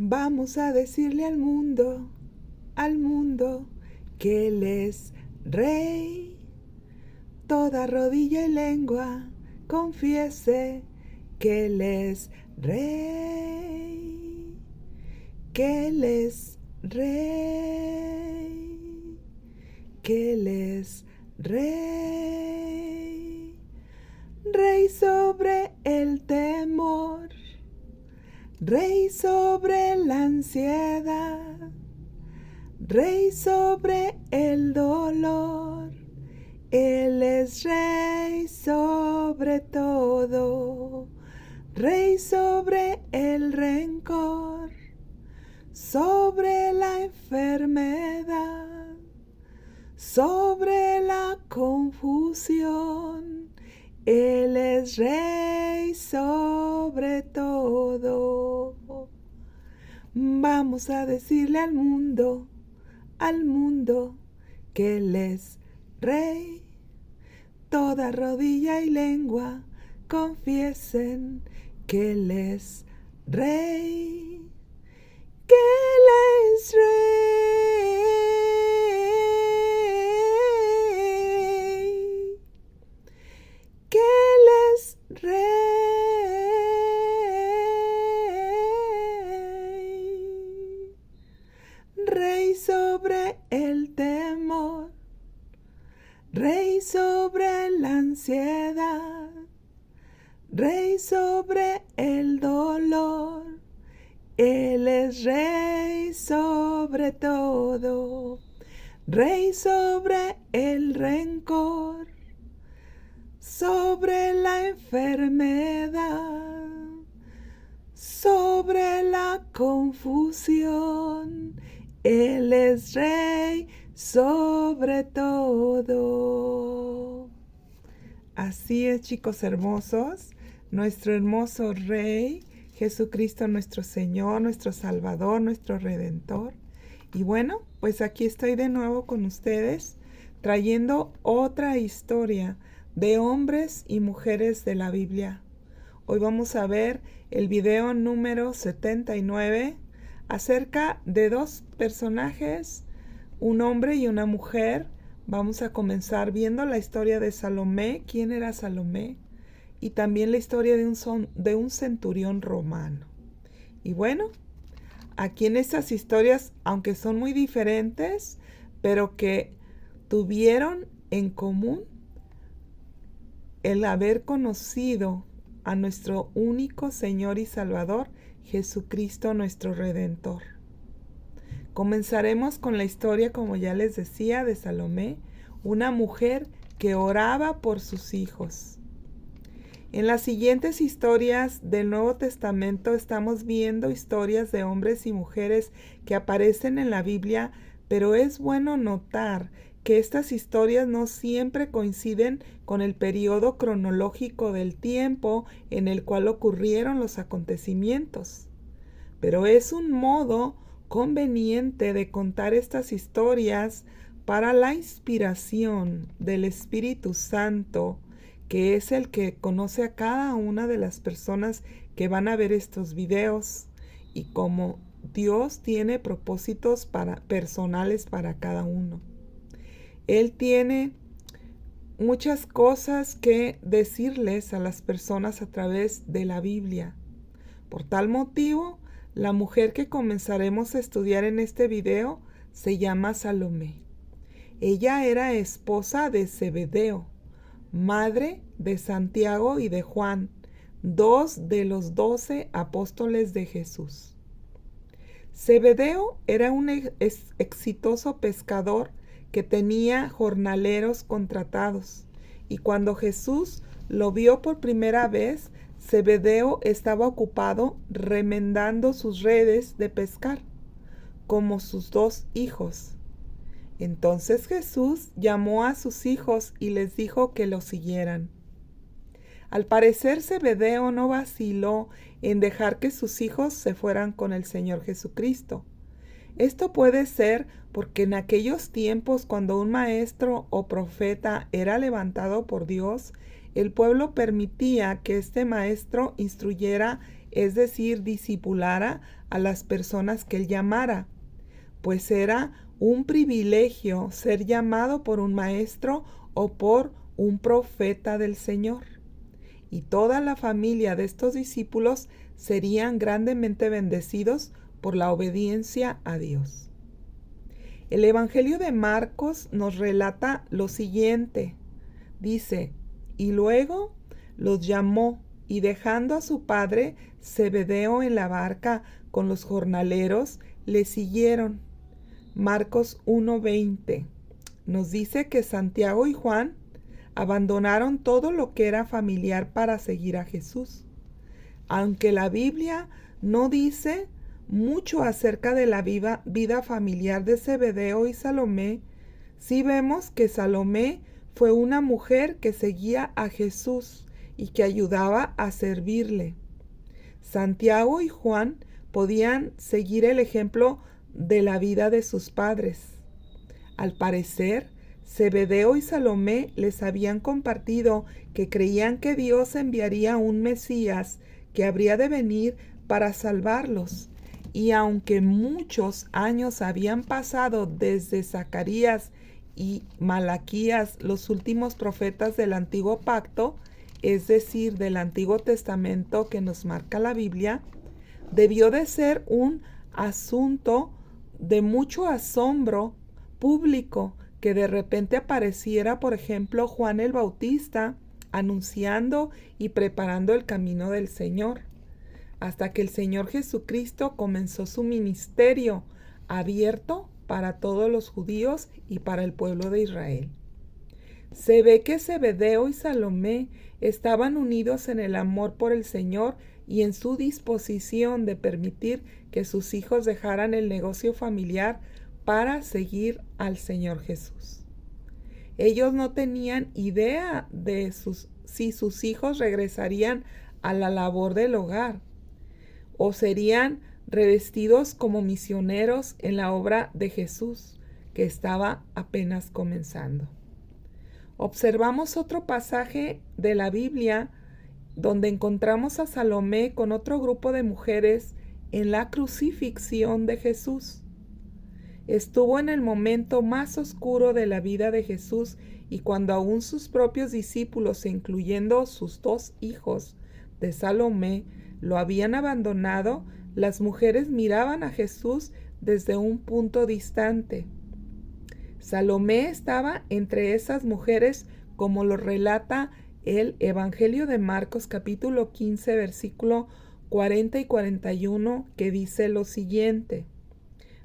Vamos a decirle al mundo, que Él es Rey. Toda rodilla y lengua confiese que Él es Rey, que Él es Rey, que Él es Rey. Rey sobre el temor, Rey sobre la ansiedad, Rey sobre el dolor. Él es Rey sobre todo, Rey sobre el rencor, sobre la enfermedad, sobre la confusión. Él es Rey sobre todo. Vamos a decirle al mundo, que Él es Rey. Toda rodilla y lengua confiesen que Él es Rey, que Él es Rey, que Él es Rey. Rey sobre el temor, Rey sobre la ansiedad, Rey sobre el dolor. Él es Rey sobre todo, Rey sobre el rencor, sobre la enfermedad, sobre la confusión. Él es Rey sobre todo. Así es, chicos hermosos, nuestro hermoso Rey, Jesucristo nuestro Señor, nuestro Salvador, nuestro Redentor. Y bueno, pues aquí estoy de nuevo con ustedes, trayendo otra historia de hombres y mujeres de la Biblia. Hoy vamos a ver el video número 79 acerca de dos personajes, un hombre y una mujer. Vamos a comenzar viendo la historia de Salomé, quién era Salomé, y también la historia de un centurión romano. Y bueno, aquí en estas historias, aunque son muy diferentes, pero que tuvieron en común el haber conocido a nuestro único Señor y Salvador, Jesucristo nuestro Redentor. Comenzaremos con la historia, como ya les decía, de Salomé, una mujer que oraba por sus hijos. En las siguientes historias del Nuevo Testamento estamos viendo historias de hombres y mujeres que aparecen en la Biblia, pero es bueno notar que estas historias no siempre coinciden con el periodo cronológico del tiempo en el cual ocurrieron los acontecimientos. Pero es un modo conveniente de contar estas historias para la inspiración del Espíritu Santo, que es el que conoce a cada una de las personas que van a ver estos videos, y como Dios tiene propósitos personales para cada uno. Él tiene muchas cosas que decirles a las personas a través de la Biblia. Por tal motivo, la mujer que comenzaremos a estudiar en este video se llama Salomé. Ella era esposa de Zebedeo, madre de Santiago y de Juan, dos de los 12 apóstoles de Jesús. Zebedeo era un exitoso pescador que tenía jornaleros contratados, y cuando Jesús lo vio por primera vez, Zebedeo estaba ocupado remendando sus redes de pescar, como sus dos hijos. Entonces Jesús llamó a sus hijos y les dijo que lo siguieran. Al parecer, Zebedeo no vaciló en dejar que sus hijos se fueran con el Señor Jesucristo. Esto puede ser porque en aquellos tiempos, cuando un maestro o profeta era levantado por Dios, el pueblo permitía que este maestro instruyera es decir, discipulara a las personas que él llamara, pues era un privilegio ser llamado por un maestro o por un profeta del Señor. Y toda la familia de estos discípulos serían grandemente bendecidos por la obediencia a Dios. El Evangelio de Marcos nos relata lo siguiente. Dice, y luego los llamó, y dejando a su padre Zebedeo en la barca con los jornaleros, le siguieron. Marcos 1:20 nos dice que Santiago y Juan abandonaron todo lo que era familiar para seguir a Jesús. Aunque la Biblia no dice mucho acerca de la vida familiar de Zebedeo y Salomé, sí vemos que Salomé fue una mujer que seguía a Jesús y que ayudaba a servirle. Santiago y Juan podían seguir el ejemplo de la vida de sus padres. Al parecer, Zebedeo y Salomé les habían compartido que creían que Dios enviaría un Mesías que habría de venir para salvarlos. Y aunque muchos años habían pasado desde Zacarías y Malaquías, los últimos profetas del Antiguo Pacto, es decir, del Antiguo Testamento que nos marca la Biblia, debió de ser un asunto de mucho asombro público que de repente apareciera, por ejemplo, Juan el Bautista anunciando y preparando el camino del Señor, hasta que el Señor Jesucristo comenzó su ministerio abierto para todos los judíos y para el pueblo de Israel. Se ve que Zebedeo y Salomé estaban unidos en el amor por el Señor y en su disposición de permitir que sus hijos dejaran el negocio familiar para seguir al Señor Jesús. Ellos no tenían idea de si sus hijos regresarían a la labor del hogar o serían revestidos como misioneros en la obra de Jesús, que estaba apenas comenzando. Observamos otro pasaje de la Biblia donde encontramos a Salomé con otro grupo de mujeres en la crucifixión de Jesús. Estuvo en el momento más oscuro de la vida de Jesús y cuando aún sus propios discípulos, incluyendo sus 2 hijos de Salomé, lo habían abandonado, las mujeres miraban a Jesús desde un punto distante. Salomé estaba entre esas mujeres, como lo relata el Evangelio de Marcos capítulo 15, versículo 40 y 41, que dice lo siguiente.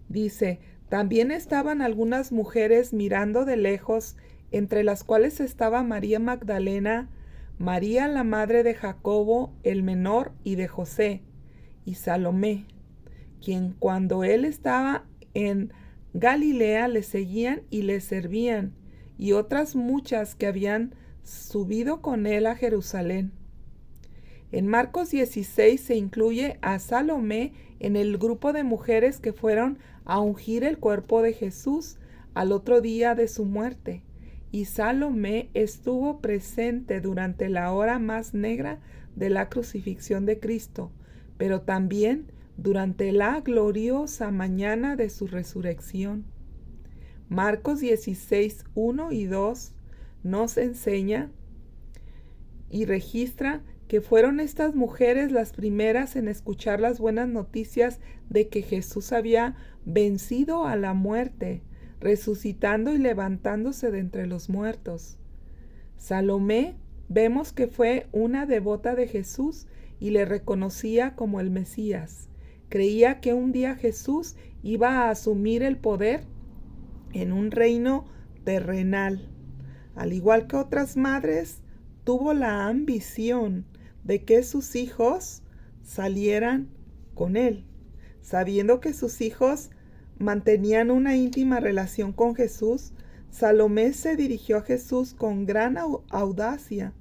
Dice, también estaban algunas mujeres mirando de lejos, entre las cuales estaba María Magdalena, María la madre de Jacobo el menor y de José, y Salomé, quien cuando él estaba en Galilea le seguían y le servían, y otras muchas que habían subido con él a Jerusalén. En Marcos 16 se incluye a Salomé en el grupo de mujeres que fueron a ungir el cuerpo de Jesús al otro día de su muerte, y Salomé estuvo presente durante la hora más negra de la crucifixión de Cristo, pero también durante la gloriosa mañana de su resurrección. Marcos 16, 1 y 2 nos enseña y registra que fueron estas mujeres las primeras en escuchar las buenas noticias de que Jesús había vencido a la muerte, resucitando y levantándose de entre los muertos. Salomé vemos que fue una devota de Jesús y le reconocía como el Mesías. Creía que un día Jesús iba a asumir el poder en un reino terrenal. Al igual que otras madres, tuvo la ambición de que sus hijos salieran con él. Sabiendo que sus hijos mantenían una íntima relación con Jesús, Salomé se dirigió a Jesús con gran audacia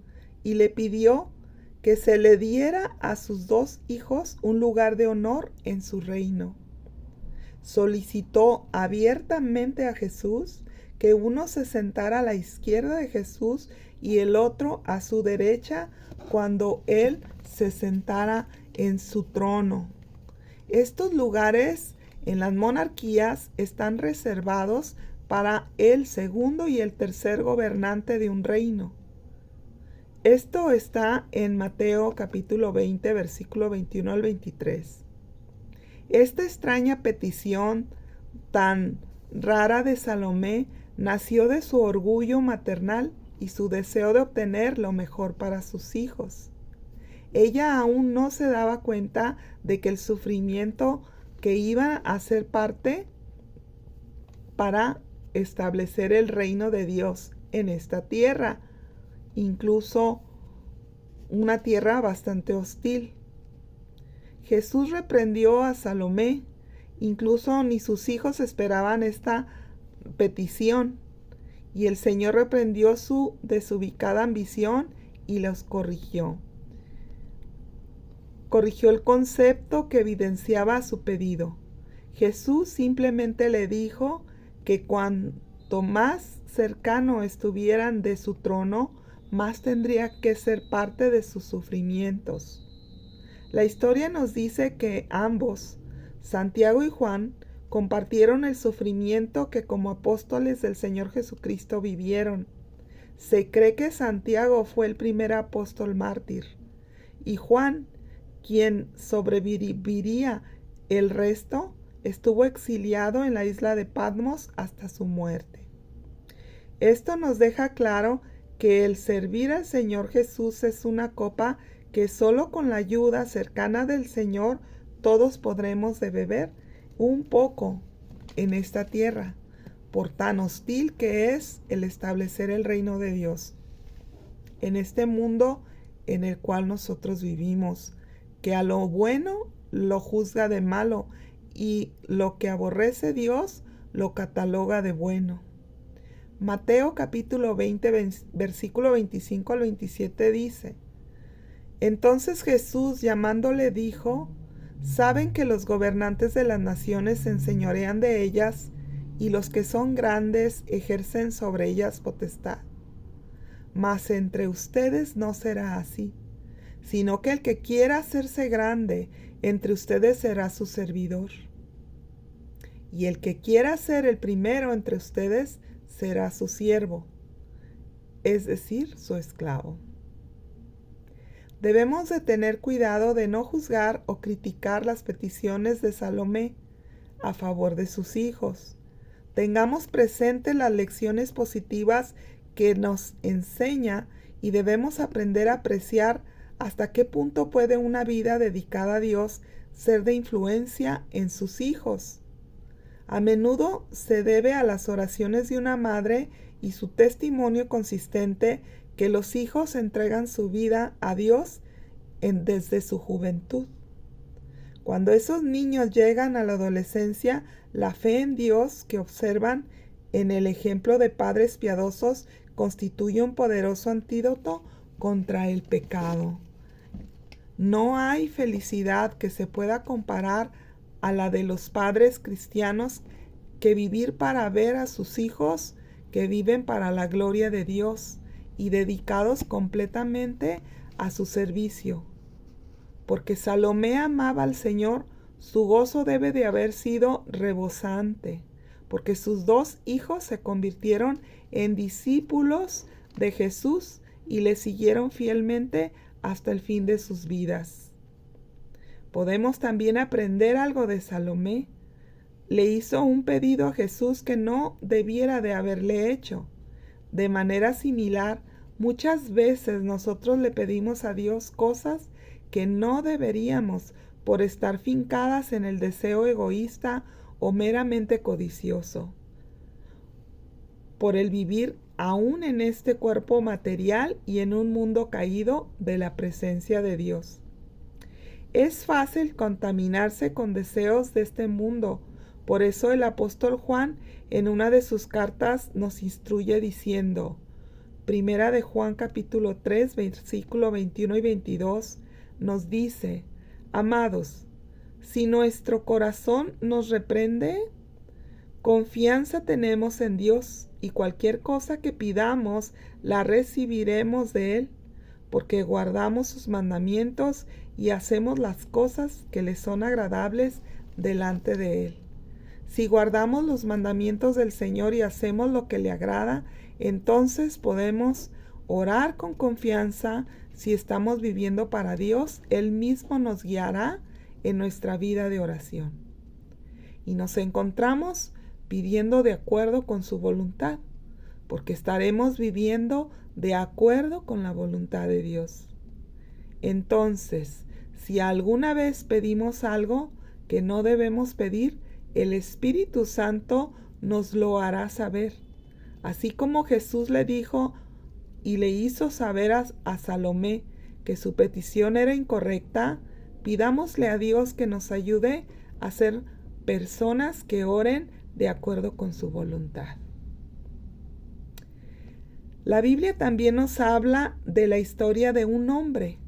y le pidió que se le diera a sus 2 hijos un lugar de honor en su reino. Solicitó abiertamente a Jesús que uno se sentara a la izquierda de Jesús y el otro a su derecha cuando él se sentara en su trono. Estos lugares en las monarquías están reservados para el segundo y el tercer gobernante de un reino. Esto está en Mateo capítulo 20, versículo 21 al 23. Esta extraña petición tan rara de Salomé nació de su orgullo maternal y su deseo de obtener lo mejor para sus hijos. Ella aún no se daba cuenta de que el sufrimiento que iba a ser parte para establecer el reino de Dios en esta tierra, incluso una tierra bastante hostil. Jesús reprendió a Salomé, incluso ni sus hijos esperaban esta petición, y el Señor reprendió su desubicada ambición y los corrigió. Corrigió el concepto que evidenciaba su pedido. Jesús simplemente le dijo que cuanto más cercano estuvieran de su trono, más tendría que ser parte de sus sufrimientos. La historia nos dice que ambos, Santiago y Juan, compartieron el sufrimiento que como apóstoles del Señor Jesucristo vivieron. Se cree que Santiago fue el primer apóstol mártir, y Juan, quien sobreviviría el resto, estuvo exiliado en la isla de Patmos hasta su muerte. Esto nos deja claro que el servir al Señor Jesús es una copa que solo con la ayuda cercana del Señor todos podremos de beber un poco en esta tierra, por tan hostil que es el establecer el reino de Dios en este mundo en el cual nosotros vivimos, que a lo bueno lo juzga de malo y lo que aborrece Dios lo cataloga de bueno. Mateo capítulo 20, versículo 25 al 27 dice: Entonces Jesús, llamándole, dijo: ¿Saben que los gobernantes de las naciones se enseñorean de ellas, y los que son grandes ejercen sobre ellas potestad? Mas entre ustedes no será así, sino que el que quiera hacerse grande entre ustedes será su servidor. Y el que quiera ser el primero entre ustedes será su siervo, es decir, su esclavo. Debemos de tener cuidado de no juzgar o criticar las peticiones de Salomé a favor de sus hijos. Tengamos presente las lecciones positivas que nos enseña y debemos aprender a apreciar hasta qué punto puede una vida dedicada a Dios ser de influencia en sus hijos. A menudo se debe a las oraciones de una madre y su testimonio consistente que los hijos entregan su vida a Dios desde su juventud. Cuando esos niños llegan a la adolescencia, la fe en Dios que observan en el ejemplo de padres piadosos constituye un poderoso antídoto contra el pecado. No hay felicidad que se pueda comparar a la de los padres cristianos que vivir para ver a sus hijos que viven para la gloria de Dios y dedicados completamente a su servicio. Porque Salomé amaba al Señor, su gozo debe de haber sido rebosante, porque sus dos hijos se convirtieron en discípulos de Jesús y le siguieron fielmente hasta el fin de sus vidas. Podemos también aprender algo de Salomé. Le hizo un pedido a Jesús que no debiera de haberle hecho. De manera similar, muchas veces nosotros le pedimos a Dios cosas que no deberíamos por estar fincadas en el deseo egoísta o meramente codicioso. Por el vivir aún en este cuerpo material y en un mundo caído de la presencia de Dios. Es fácil contaminarse con deseos de este mundo. Por eso el apóstol Juan en una de sus cartas nos instruye diciendo, Primera de Juan capítulo 3, versículo 21 y 22, nos dice: Amados, si nuestro corazón nos reprende, confianza tenemos en Dios, y cualquier cosa que pidamos la recibiremos de Él, porque guardamos sus mandamientos y hacemos las cosas que le son agradables delante de Él. Si guardamos los mandamientos del Señor y hacemos lo que le agrada, entonces podemos orar con confianza. Si estamos viviendo para Dios, Él mismo nos guiará en nuestra vida de oración. Y nos encontramos pidiendo de acuerdo con su voluntad, porque estaremos viviendo de acuerdo con la voluntad de Dios. Entonces, si alguna vez pedimos algo que no debemos pedir, el Espíritu Santo nos lo hará saber. Así como Jesús le dijo y le hizo saber a Salomé que su petición era incorrecta, pidámosle a Dios que nos ayude a ser personas que oren de acuerdo con su voluntad. La Biblia también nos habla de la historia de un hombre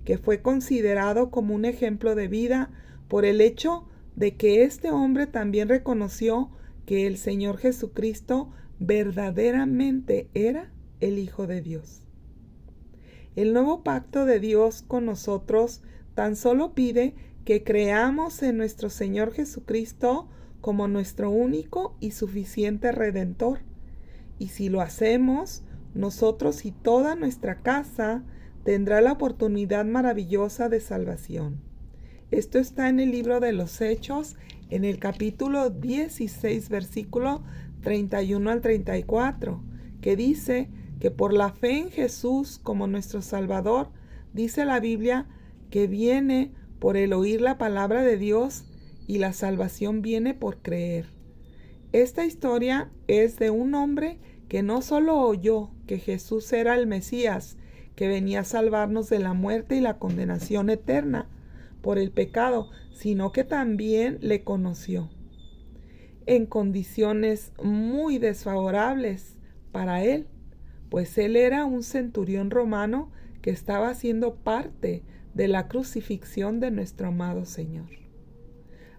que fue considerado como un ejemplo de vida por el hecho de que este hombre también reconoció que el Señor Jesucristo verdaderamente era el Hijo de Dios. El nuevo pacto de Dios con nosotros tan solo pide que creamos en nuestro Señor Jesucristo como nuestro único y suficiente Redentor. Y si lo hacemos, nosotros y toda nuestra casa tendrá la oportunidad maravillosa de salvación. Esto está en el libro de los Hechos, en el capítulo 16, versículo 31 al 34, que dice que por la fe en Jesús como nuestro Salvador, dice la Biblia que viene por el oír la palabra de Dios y la salvación viene por creer. Esta historia es de un hombre que no solo oyó que Jesús era el Mesías, que venía a salvarnos de la muerte y la condenación eterna por el pecado, sino que también le conoció en condiciones muy desfavorables para él, pues él era un centurión romano que estaba siendo parte de la crucifixión de nuestro amado Señor.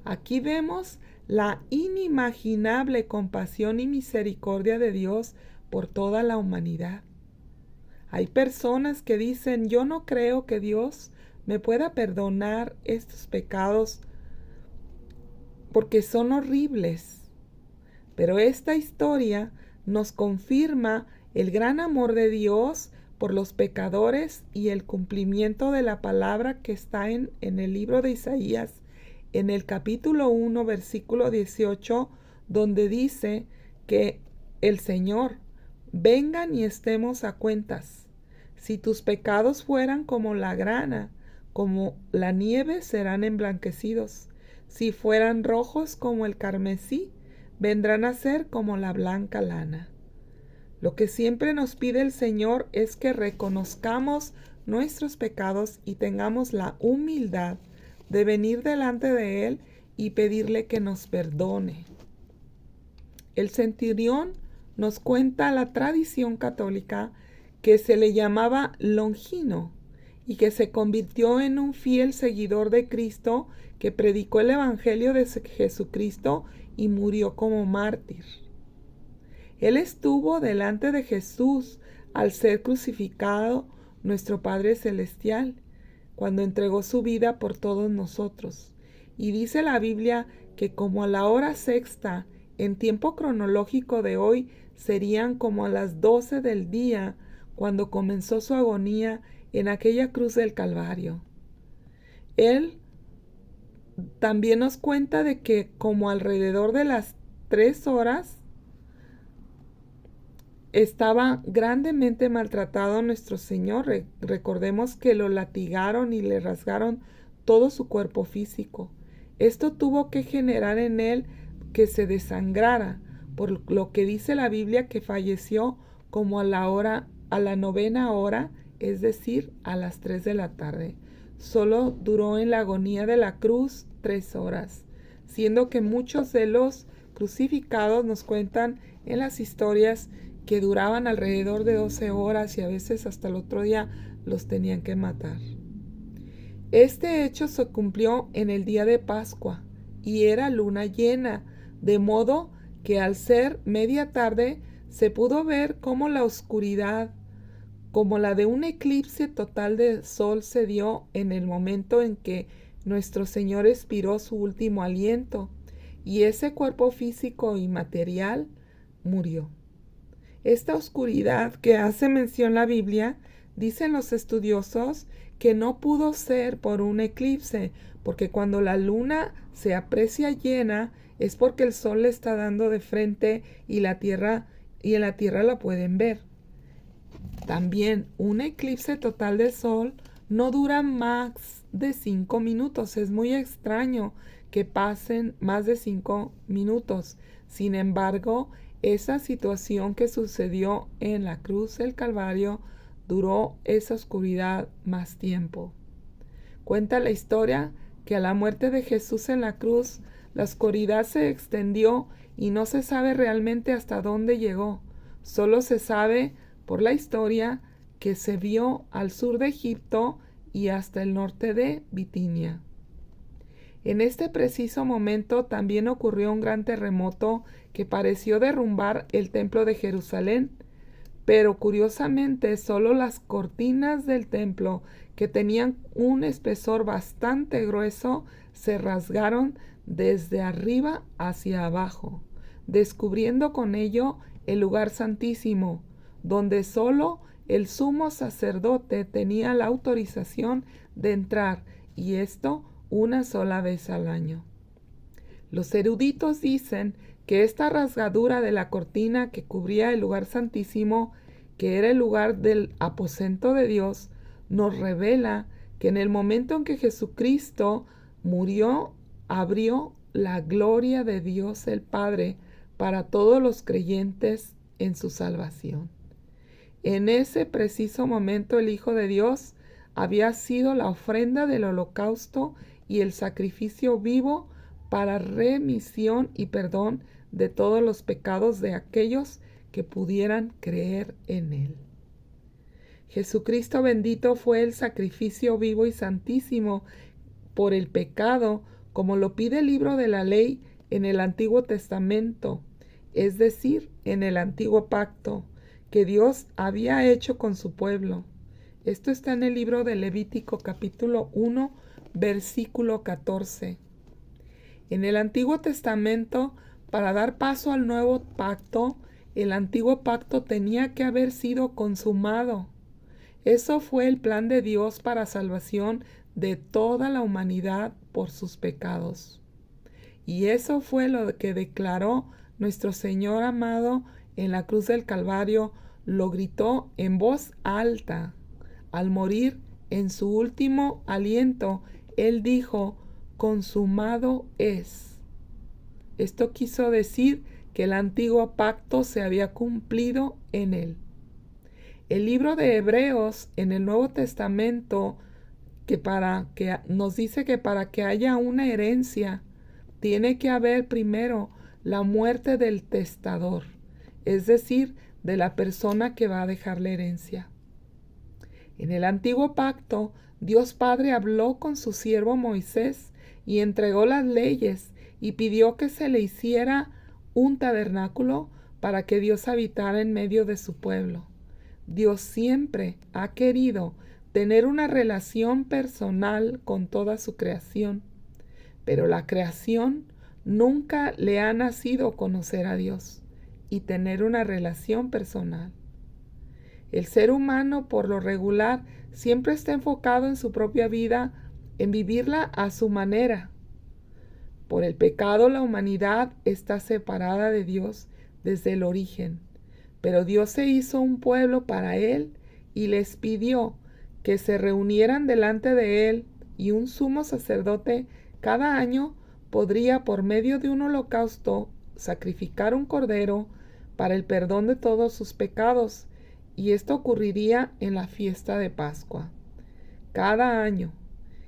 Aquí vemos la inimaginable compasión y misericordia de Dios por toda la humanidad. Hay personas que dicen, yo no creo que Dios me pueda perdonar estos pecados porque son horribles. Pero esta historia nos confirma el gran amor de Dios por los pecadores y el cumplimiento de la palabra que está en el libro de Isaías, en el capítulo 1, versículo 18, donde dice que el Señor, vengan y estemos a cuentas. Si tus pecados fueran como la grana, como la nieve serán emblanquecidos. Si fueran rojos como el carmesí, vendrán a ser como la blanca lana. Lo que siempre nos pide el Señor es que reconozcamos nuestros pecados y tengamos la humildad de venir delante de Él y pedirle que nos perdone. El centurión nos cuenta la tradición católica que se le llamaba Longino y que se convirtió en un fiel seguidor de Cristo que predicó el Evangelio de Jesucristo y murió como mártir. Él estuvo delante de Jesús al ser crucificado, nuestro Padre Celestial, cuando entregó su vida por todos nosotros. Y dice la Biblia que como a la hora sexta, en tiempo cronológico de hoy, serían como a las 12 del día, cuando comenzó su agonía en aquella cruz del Calvario. Él también nos cuenta de que como alrededor de las 3 horas, estaba grandemente maltratado nuestro Señor. Recordemos que lo latigaron y le rasgaron todo su cuerpo físico. Esto tuvo que generar en él que se desangrara, por lo que dice la Biblia que falleció como a la 9ª hora, es decir, a las 3 de la tarde. Solo duró en la agonía de la cruz 3 horas, siendo que muchos de los crucificados nos cuentan en las historias que duraban alrededor de 12 horas y a veces hasta el otro día los tenían que matar. Este hecho se cumplió en el día de Pascua y era luna llena, de modo que al ser media tarde se pudo ver cómo la oscuridad como la de un eclipse total de sol se dio en el momento en que nuestro Señor expiró su último aliento y ese cuerpo físico y material murió. Esta oscuridad que hace mención la Biblia, dicen los estudiosos, que no pudo ser por un eclipse, porque cuando la luna se aprecia llena es porque el sol le está dando de frente y en la tierra la pueden ver. También un eclipse total de sol no dura más de 5 minutos. Es muy extraño que pasen más de 5 minutos. Sin embargo, esa situación que sucedió en la cruz del Calvario duró esa oscuridad más tiempo. Cuenta la historia que a la muerte de Jesús en la cruz, la oscuridad se extendió y no se sabe realmente hasta dónde llegó. Solo se sabe por la historia que se vio al sur de Egipto y hasta el norte de Bitinia. En este preciso momento también ocurrió un gran terremoto que pareció derrumbar el templo de Jerusalén, pero curiosamente solo las cortinas del templo, que tenían un espesor bastante grueso, se rasgaron desde arriba hacia abajo, descubriendo con ello el lugar santísimo, donde solo el sumo sacerdote tenía la autorización de entrar, y esto una sola vez al año. Los eruditos dicen que esta rasgadura de la cortina que cubría el lugar santísimo, que era el lugar del aposento de Dios, nos revela que en el momento en que Jesucristo murió, abrió la gloria de Dios el Padre para todos los creyentes en su salvación. En ese preciso momento el Hijo de Dios había sido la ofrenda del holocausto y el sacrificio vivo para remisión y perdón de todos los pecados de aquellos que pudieran creer en él. Jesucristo bendito fue el sacrificio vivo y santísimo por el pecado, como lo pide el libro de la ley en el Antiguo Testamento, es decir, en el Antiguo Pacto, que Dios había hecho con su pueblo. Esto está en el libro de Levítico capítulo 1, versículo 14. En el Antiguo Testamento, para dar paso al nuevo pacto, el antiguo pacto tenía que haber sido consumado. Eso fue el plan de Dios para salvación de toda la humanidad por sus pecados. Y eso fue lo que declaró nuestro Señor amado en la cruz del Calvario, lo gritó en voz alta. Al morir en su último aliento, Él dijo: consumado es. Esto quiso decir que el antiguo pacto se había cumplido en Él. El libro de Hebreos en el Nuevo Testamento nos dice que para que haya una herencia, tiene que haber primero la muerte del testador, es decir, de la persona que va a dejar la herencia. En el antiguo pacto, Dios Padre habló con su siervo Moisés y entregó las leyes y pidió que se le hiciera un tabernáculo para que Dios habitara en medio de su pueblo. Dios siempre ha querido tener una relación personal con toda su creación, pero la creación nunca le ha nacido conocer a Dios y tener una relación personal. El ser humano, por lo regular, siempre está enfocado en su propia vida, en vivirla a su manera. Por el pecado, la humanidad está separada de Dios desde el origen, pero Dios se hizo un pueblo para Él y les pidió que se reunieran delante de Él, y un sumo sacerdote cada año podría, por medio de un holocausto, sacrificar un cordero para el perdón de todos sus pecados, y esto ocurriría en la fiesta de Pascua, cada año.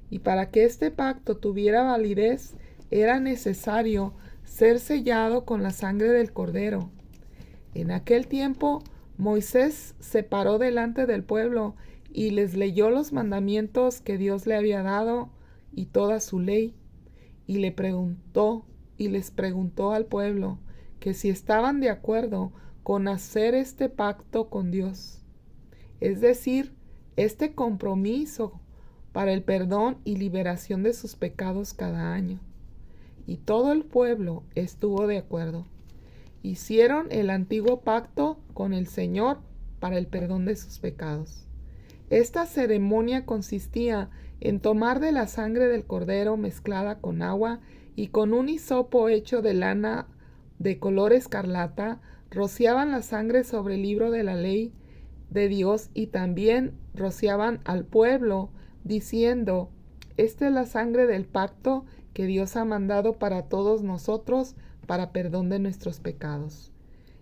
Y para que este pacto tuviera validez, era necesario ser sellado con la sangre del cordero. En aquel tiempo, Moisés se paró delante del pueblo y les leyó los mandamientos que Dios le había dado y toda su ley, y les preguntó al pueblo que si estaban de acuerdo con hacer este pacto con Dios. es decir, este compromiso para el perdón y liberación de sus pecados cada año. Y todo el pueblo estuvo de acuerdo. Hicieron el antiguo pacto con el Señor para el perdón de sus pecados. Esta ceremonia consistía en tomar de la sangre del cordero mezclada con agua y con un hisopo hecho de lana de color escarlata, rociaban la sangre sobre el libro de la ley de Dios y también rociaban al pueblo, diciendo: esta es la sangre del pacto que Dios ha mandado para todos nosotros para perdón de nuestros pecados.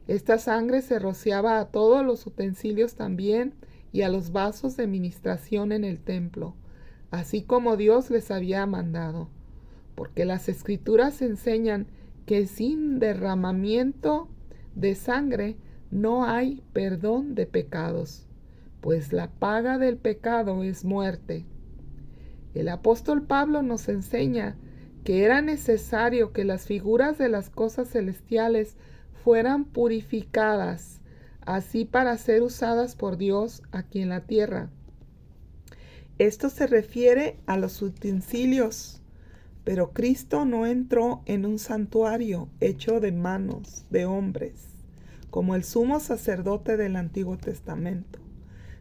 Esta sangre se rociaba a todos los utensilios también y a los vasos de ministración en el templo, así como Dios les había mandado, porque las Escrituras enseñan que sin derramamiento de sangre no hay perdón de pecados, pues la paga del pecado es muerte. El apóstol Pablo nos enseña que era necesario que las figuras de las cosas celestiales fueran purificadas, así para ser usadas por Dios aquí en la tierra. Esto se refiere a los utensilios, pero Cristo no entró en un santuario hecho de manos de hombres, como el sumo sacerdote del Antiguo Testamento,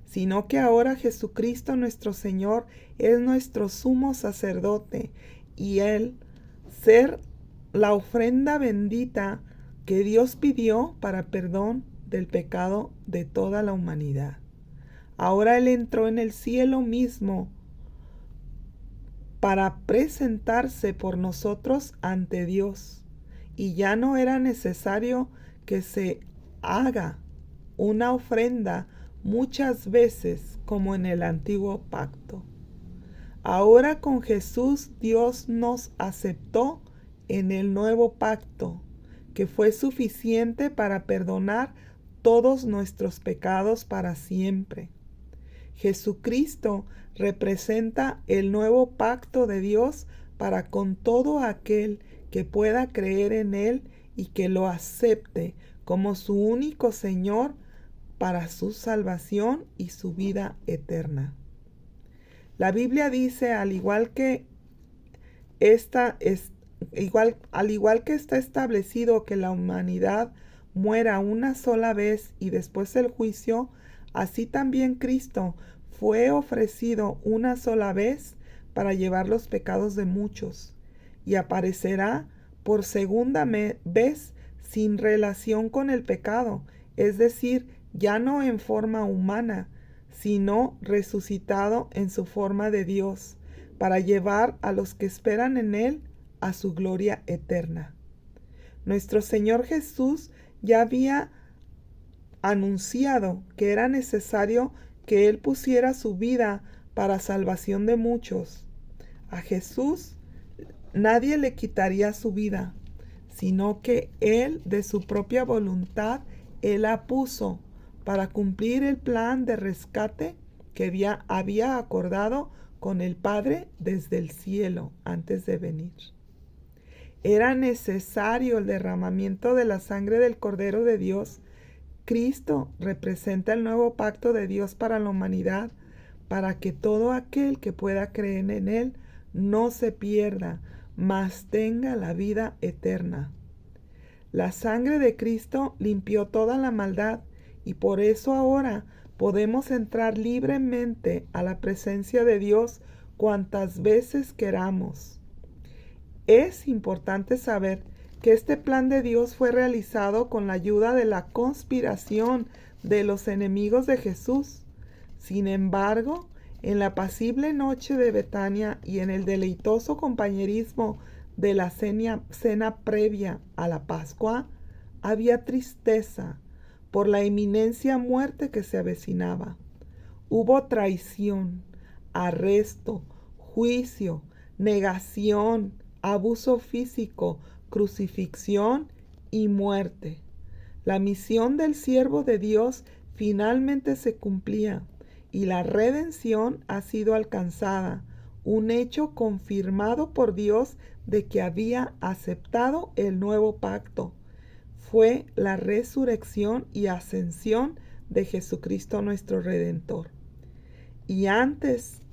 sino que ahora Jesucristo nuestro Señor es nuestro sumo sacerdote, y Él ser la ofrenda bendita que Dios pidió para perdón del pecado de toda la humanidad. Ahora Él entró en el cielo mismo para presentarse por nosotros ante Dios, y ya no era necesario que se haga una ofrenda muchas veces como en el antiguo pacto. Ahora con Jesús Dios nos aceptó en el nuevo pacto, que fue suficiente para perdonar todos nuestros pecados para siempre. Jesucristo representa el nuevo pacto de Dios para con todo aquel que pueda creer en Él y que lo acepte como su único Señor para su salvación y su vida eterna. La Biblia dice, al igual que está establecido que la humanidad muera una sola vez y después el juicio, así también Cristo fue ofrecido una sola vez para llevar los pecados de muchos, y aparecerá por segunda vez sin relación con el pecado, es decir, ya no en forma humana, sino resucitado en su forma de Dios, para llevar a los que esperan en Él a su gloria eterna. Nuestro Señor Jesús ya había anunciado que era necesario que Él pusiera su vida para salvación de muchos. A Jesús nadie le quitaría su vida, sino que Él de su propia voluntad, Él la puso para cumplir el plan de rescate que había acordado con el Padre desde el cielo antes de venir. Era necesario el derramamiento de la sangre del Cordero de Dios. Cristo representa el nuevo pacto de Dios para la humanidad, para que todo aquel que pueda creer en Él no se pierda, mas tenga la vida eterna. La sangre de Cristo limpió toda la maldad, y por eso ahora podemos entrar libremente a la presencia de Dios cuantas veces queramos. Es importante saber que este plan de Dios fue realizado con la ayuda de la conspiración de los enemigos de Jesús. Sin embargo, en la apacible noche de Betania y en el deleitoso compañerismo de la cena previa a la Pascua, había tristeza por la inminente muerte que se avecinaba. Hubo traición, arresto, juicio, negación, abuso físico, crucifixión y muerte. La misión del siervo de Dios finalmente se cumplía y la redención ha sido alcanzada, un hecho confirmado por Dios de que había aceptado el nuevo pacto. Fue la resurrección y ascensión de Jesucristo nuestro Redentor. Y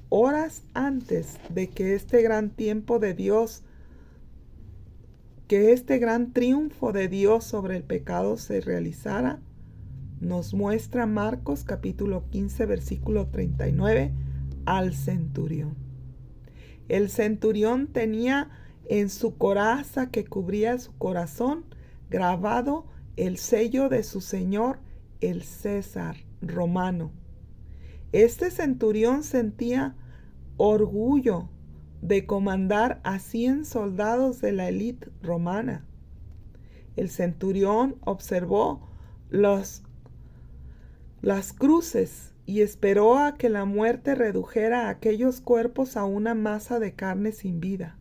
horas antes de que este gran tiempo de Dios, que este gran triunfo de Dios sobre el pecado se realizara, nos muestra Marcos capítulo 15, versículo 39, al centurión. El centurión tenía en su coraza que cubría su corazón grabado el sello de su señor, el César romano. Este centurión sentía orgullo de comandar a 100 soldados de la élite romana. El centurión observó las cruces y esperó a que la muerte redujera a aquellos cuerpos a una masa de carne sin vida.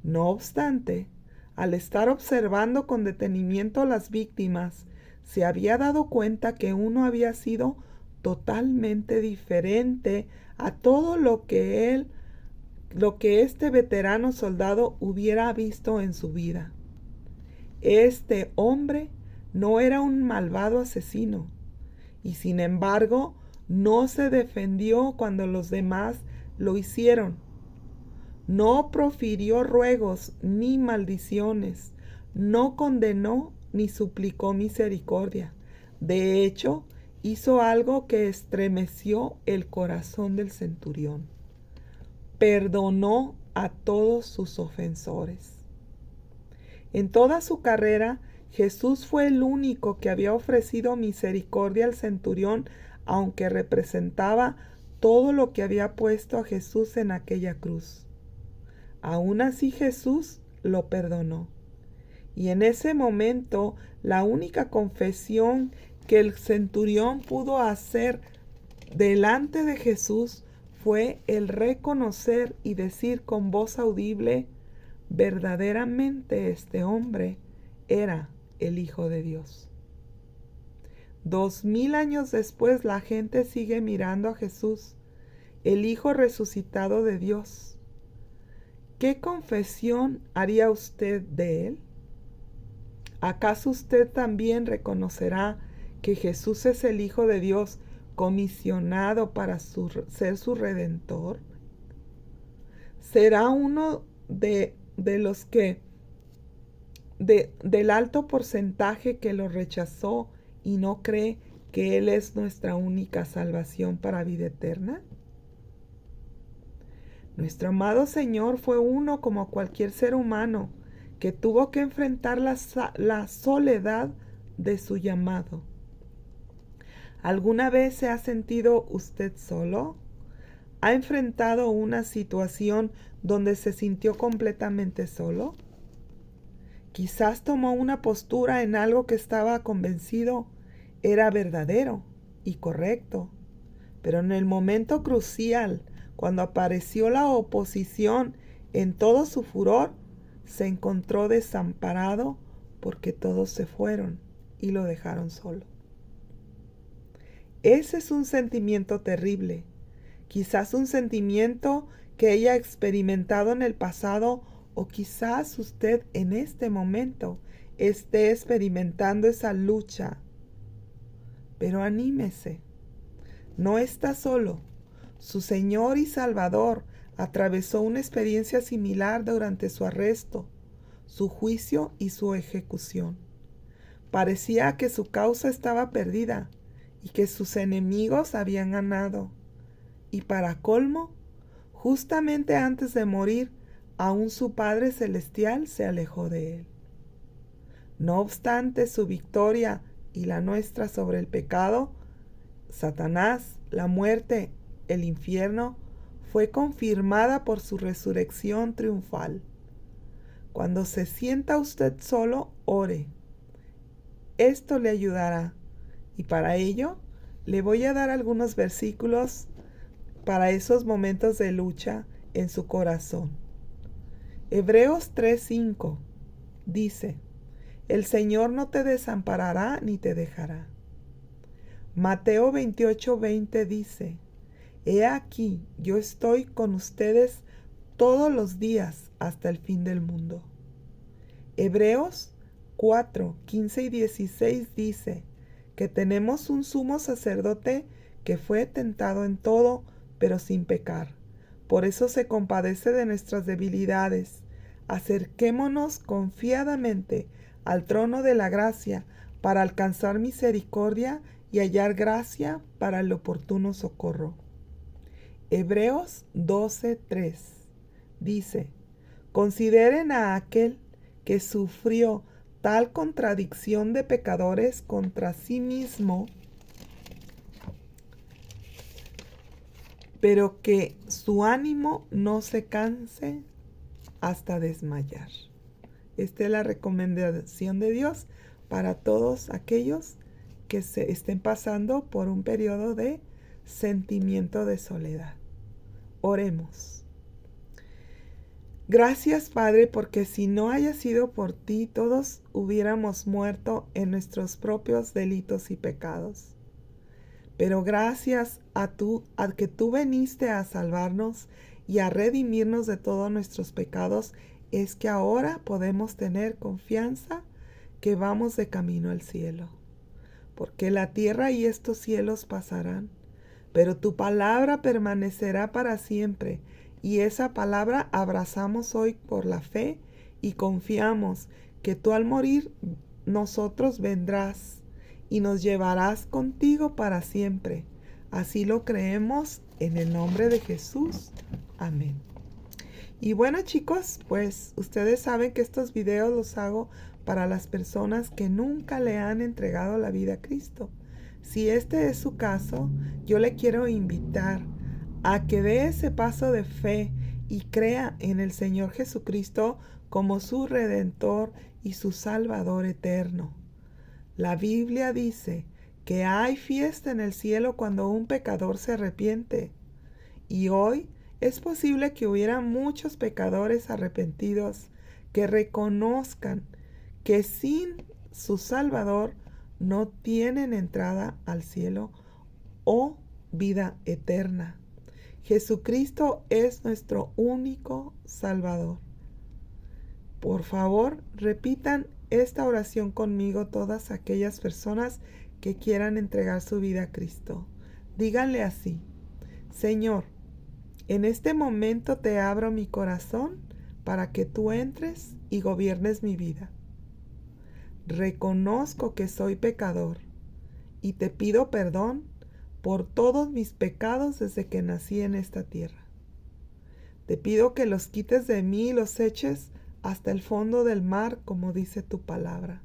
No obstante, al estar observando con detenimiento las víctimas, se había dado cuenta que uno había sido totalmente diferente a todo lo que este veterano soldado hubiera visto en su vida. Este hombre no era un malvado asesino, y sin embargo no se defendió cuando los demás lo hicieron. No profirió ruegos ni maldiciones, no condenó ni suplicó misericordia. De hecho, hizo algo que estremeció el corazón del centurión. Perdonó a todos sus ofensores. En toda su carrera, Jesús fue el único que había ofrecido misericordia al centurión, aunque representaba todo lo que había puesto a Jesús en aquella cruz. Aún así Jesús lo perdonó. Y en ese momento, la única confesión que el centurión pudo hacer delante de Jesús fue el reconocer y decir con voz audible: verdaderamente este hombre era el Hijo de Dios. 2000 años después, la gente sigue mirando a Jesús, el Hijo resucitado de Dios. ¿Qué confesión haría usted de él? ¿Acaso usted también reconocerá que Jesús es el Hijo de Dios comisionado para ser su Redentor? ¿Será uno de los que del alto porcentaje que lo rechazó y no cree que Él es nuestra única salvación para vida eterna? Nuestro amado Señor fue uno como cualquier ser humano que tuvo que enfrentar la soledad de su llamado. ¿Alguna vez se ha sentido usted solo? ¿Ha enfrentado una situación donde se sintió completamente solo? Quizás tomó una postura en algo que estaba convencido era verdadero y correcto, pero en el momento crucial, cuando apareció la oposición en todo su furor, se encontró desamparado porque todos se fueron y lo dejaron solo. Ese es un sentimiento terrible, quizás un sentimiento que haya experimentado en el pasado, o quizás usted en este momento esté experimentando esa lucha. Pero anímese, no está solo. Su Señor y Salvador atravesó una experiencia similar durante su arresto, su juicio y su ejecución. Parecía que su causa estaba perdida y que sus enemigos habían ganado. Y para colmo, justamente antes de morir, aún su Padre Celestial se alejó de él. No obstante su victoria y la nuestra sobre el pecado, Satanás, la muerte, el infierno, fue confirmada por su resurrección triunfal. Cuando se sienta usted solo, ore. Esto le ayudará, y para ello le voy a dar algunos versículos para esos momentos de lucha en su corazón. Hebreos 3:5 dice: el Señor no te desamparará ni te dejará. Mateo 28:20 dice: he aquí, yo estoy con ustedes todos los días hasta el fin del mundo. Hebreos 4:15 y 16 dice: que tenemos un sumo sacerdote que fue tentado en todo, pero sin pecar. Por eso se compadece de nuestras debilidades. Acerquémonos confiadamente al trono de la gracia para alcanzar misericordia y hallar gracia para el oportuno socorro. Hebreos 12:3 dice: consideren a aquel que sufrió tal contradicción de pecadores contra sí mismo, pero que su ánimo no se canse hasta desmayar. Esta es la recomendación de Dios para todos aquellos que se estén pasando por un periodo de sentimiento de soledad. Oremos. Gracias, Padre, porque si no haya sido por ti, todos hubiéramos muerto en nuestros propios delitos y pecados. Pero gracias a que tú viniste a salvarnos y a redimirnos de todos nuestros pecados, es que ahora podemos tener confianza que vamos de camino al cielo. Porque la tierra y estos cielos pasarán, pero tu palabra permanecerá para siempre. Y esa palabra abrazamos hoy por la fe y confiamos que tú al morir nosotros vendrás y nos llevarás contigo para siempre. Así lo creemos en el nombre de Jesús. Amén. Y bueno, chicos, pues ustedes saben que estos videos los hago para las personas que nunca le han entregado la vida a Cristo. Si este es su caso, yo le quiero invitar a que dé ese paso de fe y crea en el Señor Jesucristo como su Redentor y su Salvador eterno. La Biblia dice que hay fiesta en el cielo cuando un pecador se arrepiente. Y hoy es posible que hubiera muchos pecadores arrepentidos que reconozcan que sin su Salvador no tienen entrada al cielo o vida eterna. Jesucristo es nuestro único Salvador. Por favor, repitan esta oración conmigo todas aquellas personas que quieran entregar su vida a Cristo. Díganle así: Señor, en este momento te abro mi corazón para que tú entres y gobiernes mi vida. Reconozco que soy pecador y te pido perdón por todos mis pecados desde que nací en esta tierra. Te pido que los quites de mí y los eches hasta el fondo del mar, como dice tu palabra.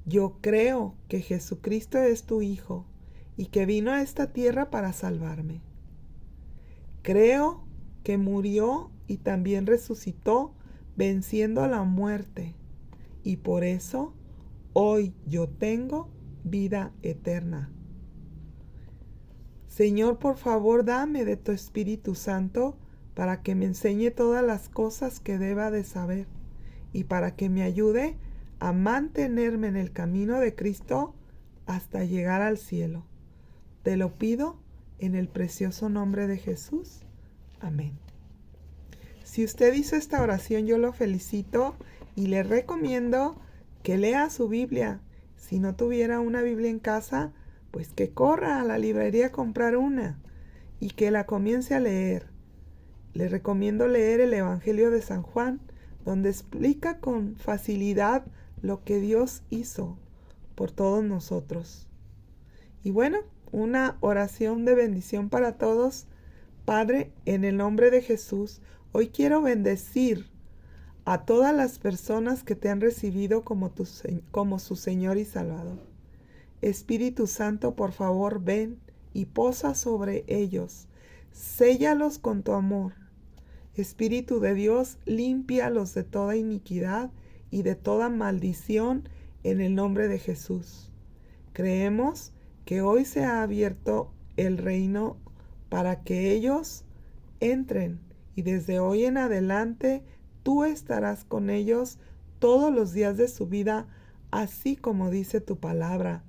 Yo creo que Jesucristo es tu Hijo y que vino a esta tierra para salvarme. Creo que murió y también resucitó venciendo a la muerte, y por eso hoy yo tengo vida eterna. Señor, por favor, dame de tu Espíritu Santo para que me enseñe todas las cosas que deba de saber y para que me ayude a mantenerme en el camino de Cristo hasta llegar al cielo. Te lo pido en el precioso nombre de Jesús. Amén. Si usted hizo esta oración, yo lo felicito y le recomiendo que lea su Biblia. Si no tuviera una Biblia en casa, pues que corra a la librería a comprar una y que la comience a leer. Le recomiendo leer el Evangelio de San Juan, donde explica con facilidad lo que Dios hizo por todos nosotros. Y bueno, una oración de bendición para todos. Padre, en el nombre de Jesús, hoy quiero bendecir a todas las personas que te han recibido como su Señor y Salvador. Espíritu Santo, por favor, ven y posa sobre ellos. Séllalos con tu amor. Espíritu de Dios, límpialos de toda iniquidad y de toda maldición en el nombre de Jesús. Creemos que hoy se ha abierto el reino para que ellos entren y desde hoy en adelante tú estarás con ellos todos los días de su vida, así como dice tu palabra.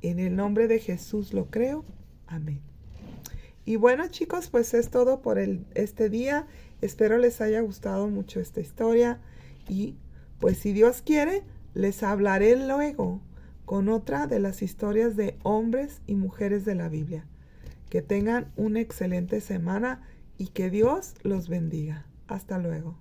En el nombre de Jesús lo creo. Amén. Y bueno, chicos, pues es todo por este día. Espero les haya gustado mucho esta historia y pues si Dios quiere, les hablaré luego con otra de las historias de hombres y mujeres de la Biblia. Que tengan una excelente semana y que Dios los bendiga. Hasta luego.